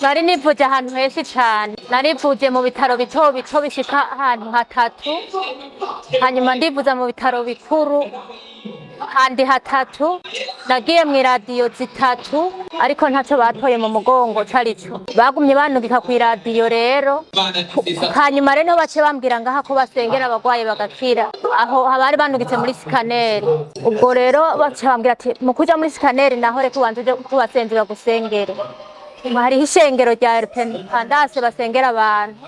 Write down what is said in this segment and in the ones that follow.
Nari nivuje ahantu henshi cyane. Narivuje mu bitaro bito bishika ahantu hatatu. Hanyuma ndivuza mu bitaro bikuru handi hatatu. Nagiye mu radio zitatu ariko ntacyo batoye mu mugongo carico. Bagumye banugika ku radio rero. Hanyuma rero bace bambwira ngaha ko basengera abagwaye bagakira. Aho habari banugitse muri scanner. Ubwo rero bace bambwira ati mu kuja muri scanner naho reko wanzuje kubasengera gusengera. Hari ishengero rya Independence basengera abantu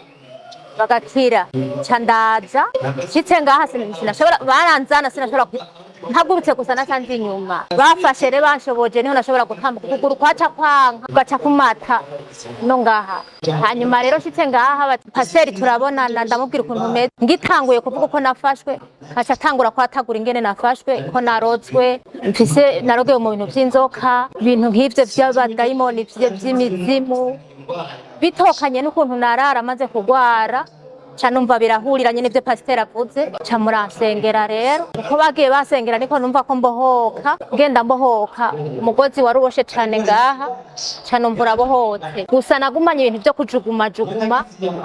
bagakira candaza shitse ngaha sinashobora baranzana sinashobora ntagurutse gusa nasanze inyuma bafashe re banshoboje niho nashobora gutambuka kuguru kwaca kwanka gaca kumata no ngaha hanyuma rero shitse ngaha paseri turabonana ndamubwira ukuntu meze ngitanguye kuvuga ko nafashwe aca tangura kwatagura ingene nafashwe ko narotswe mfise narogeye mu bintu by'inzoka ibintu nk'ivyo by'abadayimoni by'imizimu bitokanye n'ukuntu narara maze kugwara canumva birahuriranye n'ivyo pasiteri avuze ca muransengera rero uko bagiye basengera niko numva ko mbohoka ngenda mbohoka umugozi waruboshe cane ngaha canumva urabohotse gusa nagumanye ibintu vyo kujuguma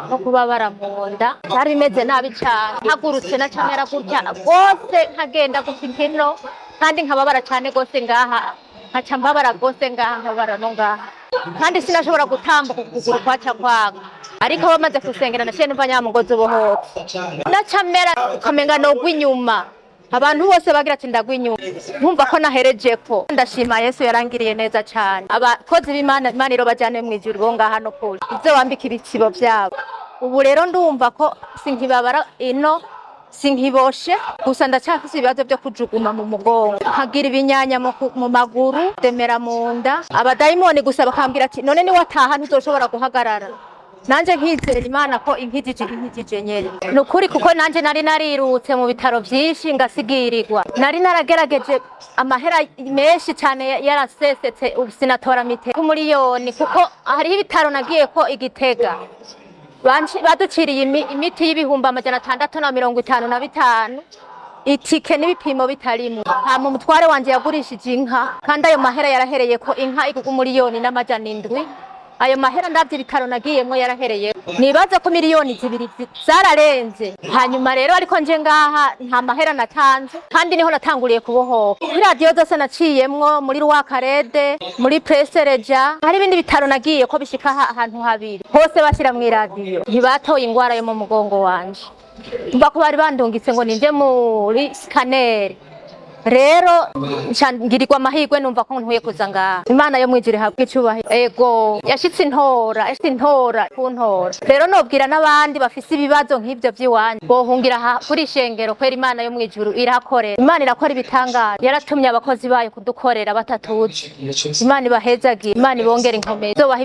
no kubabara mu nda byari bimeze nabi cane hagurutse na camera gutya gose nkagenda gufitino kandi nkababara cane gose ngaha nkaca mbabara gose ngaha nkabara no ngaha kandi sinashobora gutambuka kuguru kwaca kwanga ariko bamaze kusengera na cyane banyamugozi bohotse na camera kamenga no gwinyuma abantu bose bagira ati ndagwinyuma nkumva ko naherejeko ndashima Yesu yarangiriye neza cyane abakozi b'Imana Imana bajane mu ijuru bo ngaha no kuri izo bambika ibitsibo byabo ubu rero ndumva ko sinkibabara ino sinkiboshe gusa ndacyafise ibibazo byo kujuguma mu mugongo nkagira ibinyanya mu maguru demera mu nda abadayimoni gusa bakambira ati none ni wataha ntuzoshobora guhagarara nanje nkizera Imana ko inkijije nyene nukuri kuko nanje nari narirutse mu bitaro byinshi ngasigirirwa nari naragerageje amahera menshi cyane yarasesetse ubusinatora mite ku miliyoni kuko hari ibitaro nagiye ko igitega baduciriye imiti y'ibihumbi 655 itike n'ibipimo bitarimo nta mu mutware wanje yagurishije inka kandi ayo mahera yarahereye ko inka igugu miliyoni n'amajana 7 ayo mahera ndavye ibitaro nagiyemwo yarahereye nibaza ko miliyoni 2 zararenze hanyuma rero ariko nje ngaha nta mahera natanze kandi niho natanguriye kubohoka kuri radio zose naciyemwo muri Rwakarede muri Presereja hari ibindi bitaro nagiye ko bishika ahantu habiri hose bashira mu radio ntibatoye ingwara yo mu mugongo wanje mba ko bari bandungitse ngo ninje muri scanner rero ngirirwa amahirwe numva ko ntuye kuza ngaha Imana yo mwijire habwe icyubahiro ego yashitse intora kuntora rero nobwira n'abandi bafise ibibazo nk'ivyo by'iwanje bohungira kuri shengero kwera Imana yo mwijuru irakorera Imana irakora ibitangaza yaratumye abakozi bayo kudukorera batatuzi Imana ibahezagire Imana ibongera inkomezi izobaha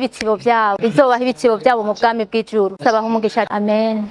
ibitsibo byabo mu bwami bw'ijuru sabaho umugisha amen.